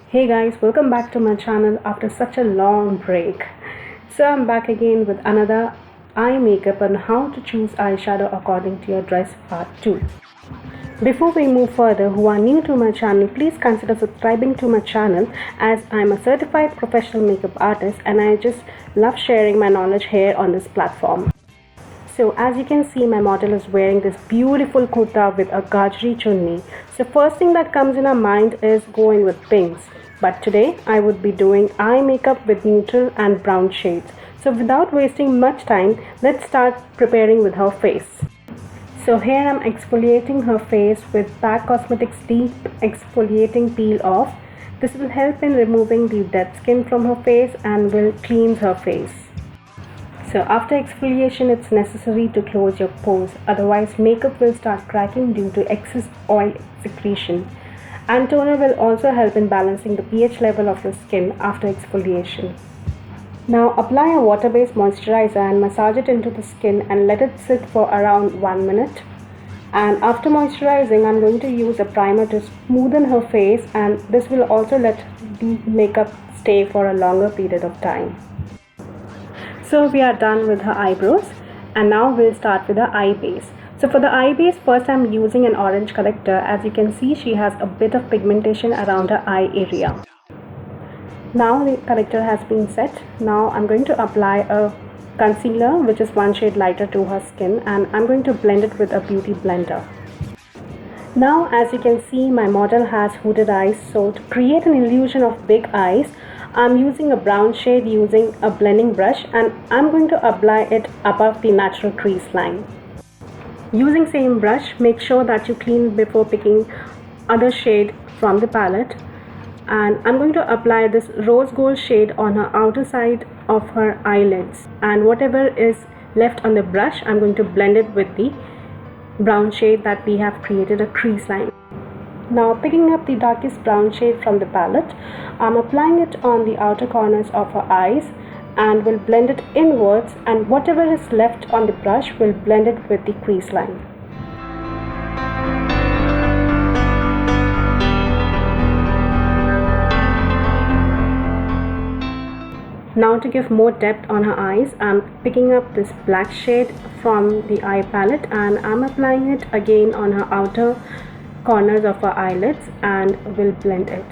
Hey guys, welcome back to my channel after such a long break. So I'm back again with another eye makeup on how to choose eyeshadow according to your dress part 2. Before we move further, who are new to my channel, please consider subscribing to my channel as I'm a certified professional makeup artist and I just love sharing my knowledge here on this platform. So as you can see, my model is wearing this beautiful kurta with a gajri chunni. So first thing that comes in our mind is going with pinks. But today I would be doing eye makeup with neutral and brown shades. So without wasting much time, let's start preparing with her face. So here I'm exfoliating her face with PAC Cosmetics Deep Exfoliating Peel Off. This will help in removing the dead skin from her face and will cleanse her face. So after exfoliation, it's necessary to close your pores, otherwise makeup will start cracking due to excess oil secretion. And toner will also help in balancing the pH level of your skin after exfoliation. Now apply a water-based moisturizer and massage it into the skin and let it sit for around 1 minute. And after moisturizing, I'm going to use a primer to smoothen her face, and this will also let the makeup stay for a longer period of time. So we are done with her eyebrows and now we'll start with her eye base. So for the eye base, first I'm using an orange corrector. As you can see, she has a bit of pigmentation around her eye area. Now the corrector has been set. Now I'm going to apply a concealer which is one shade lighter to her skin, and I'm going to blend it with a beauty blender. Now as you can see, my model has hooded eyes, so to create an illusion of big eyes, I'm using a brown shade using a blending brush, and I'm going to apply it above the natural crease line. Using same brush, make sure that you clean before picking other shade from the palette. And I'm going to apply this rose gold shade on her outer side of her eyelids, and whatever is left on the brush, I'm going to blend it with the brown shade that we have created a crease line. Now picking up the darkest brown shade from the palette, I'm applying it on the outer corners of her eyes and will blend it inwards, and whatever is left on the brush will blend it with the crease line. Now to give more depth on her eyes, I'm picking up this black shade from the eye palette and I'm applying it again on her outer corners of her eyelids and will blend it.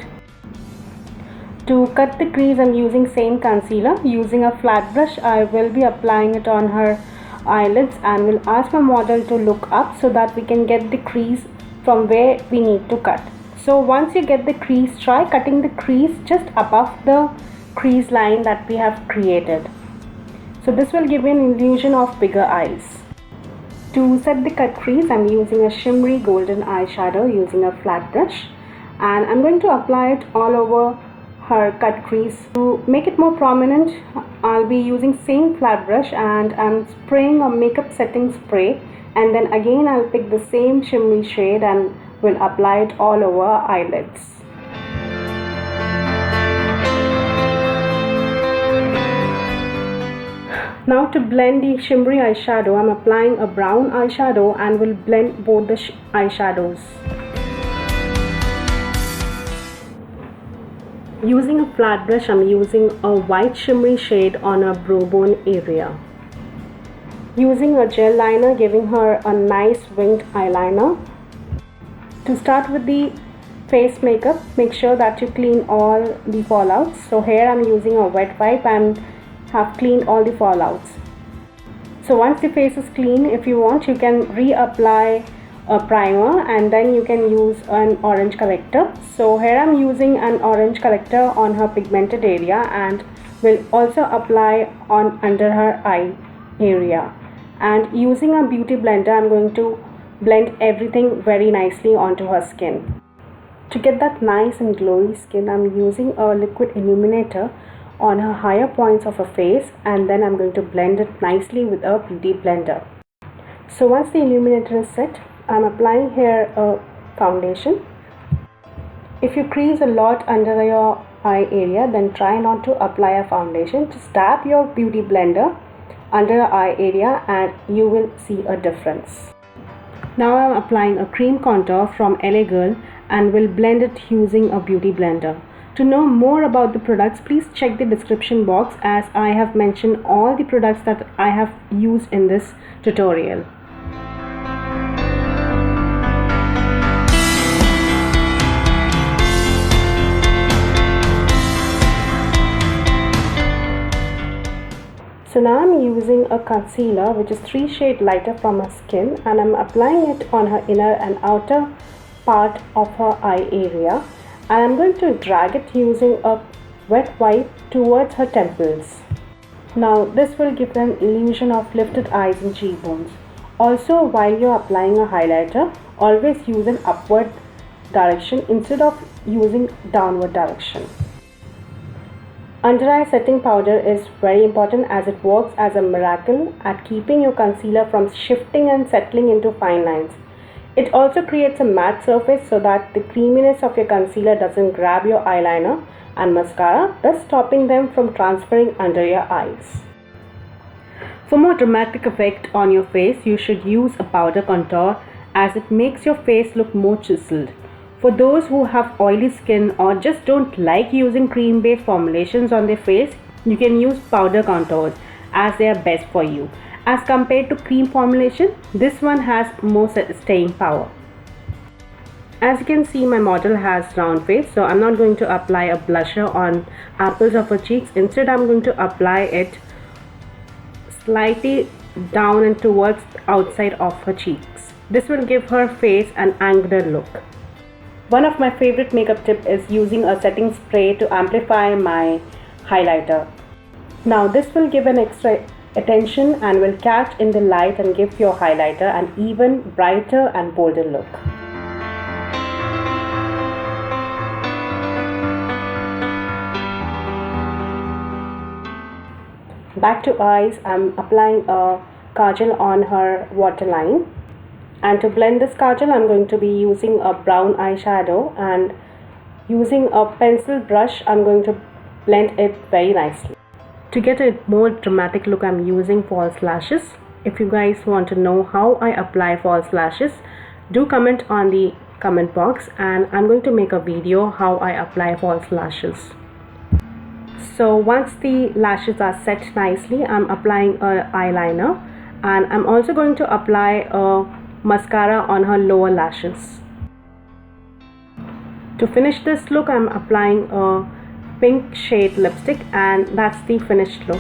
To cut the crease, I'm using same concealer. Using a flat brush, I will be applying it on her eyelids and will ask my model to look up so that we can get the crease from where we need to cut. So once you get the crease, try cutting the crease just above the crease line that we have created. So this will give you an illusion of bigger eyes. To set the cut crease, I'm using a shimmery golden eyeshadow using a flat brush, and I'm going to apply it all over her cut crease. To make it more prominent, I'll be using same flat brush and I'm spraying a makeup setting spray, and then again I'll pick the same shimmery shade and will apply it all over her eyelids. Now to blend the shimmery eyeshadow, I'm applying a brown eyeshadow and will blend both the eyeshadows. Using a flat brush, I'm using a white shimmery shade on her brow bone area. Using a gel liner, giving her a nice winged eyeliner. To start with the face makeup, make sure that you clean all the fallouts. So here I'm using a wet wipe and have cleaned all the fallouts. So once the face is clean, if you want, you can reapply a primer and then you can use an orange corrector. So here I'm using an orange corrector on her pigmented area and will also apply on under her eye area. And using a beauty blender, I'm going to blend everything very nicely onto her skin. To get that nice and glowy skin, I'm using a liquid illuminator on her higher points of her face, and then I'm going to blend it nicely with a beauty blender. So once the illuminator is set, I'm applying here a foundation. If you crease a lot under your eye area, then try not to apply a foundation. Just dab your beauty blender under your eye area and you will see a difference. Now I'm applying a cream contour from LA Girl and will blend it using a beauty blender. To know more about the products, please check the description box as I have mentioned all the products that I have used in this tutorial. So now I'm using a concealer which is 3 shades lighter from her skin, and I'm applying it on her inner and outer part of her eye area, and I'm going to drag it using a wet wipe towards her temples. Now this will give an illusion of lifted eyes and cheekbones. Also, while you're applying a highlighter, always use an upward direction instead of using downward direction. Under eye setting powder is very important as it works as a miracle at keeping your concealer from shifting and settling into fine lines. It also creates a matte surface so that the creaminess of your concealer doesn't grab your eyeliner and mascara, thus stopping them from transferring under your eyes. For more dramatic effect on your face, you should use a powder contour as it makes your face look more chiseled. For those who have oily skin or just don't like using cream-based formulations on their face, you can use powder contours as they are best for you. As compared to cream formulation, this one has more staying power. As you can see, my model has round face, so I'm not going to apply a blusher on apples of her cheeks. Instead, I'm going to apply it slightly down and towards the outside of her cheeks. This will give her face an angular look. One of my favorite makeup tip is using a setting spray to amplify my highlighter. Now this will give an extra attention and will catch in the light and give your highlighter an even brighter and bolder look. Back to eyes, I'm applying a kajal on her waterline. And to blend this kajal, I'm going to be using a brown eyeshadow, and using a pencil brush, I'm going to blend it very nicely. To get a more dramatic look, I'm using false lashes. If you guys want to know how I apply false lashes, do comment on the comment box, and I'm going to make a video how I apply false lashes. So once the lashes are set nicely, I'm applying an eyeliner, and I'm also going to apply a mascara on her lower lashes. To finish this look, I'm applying a pink shade lipstick, and that's the finished look.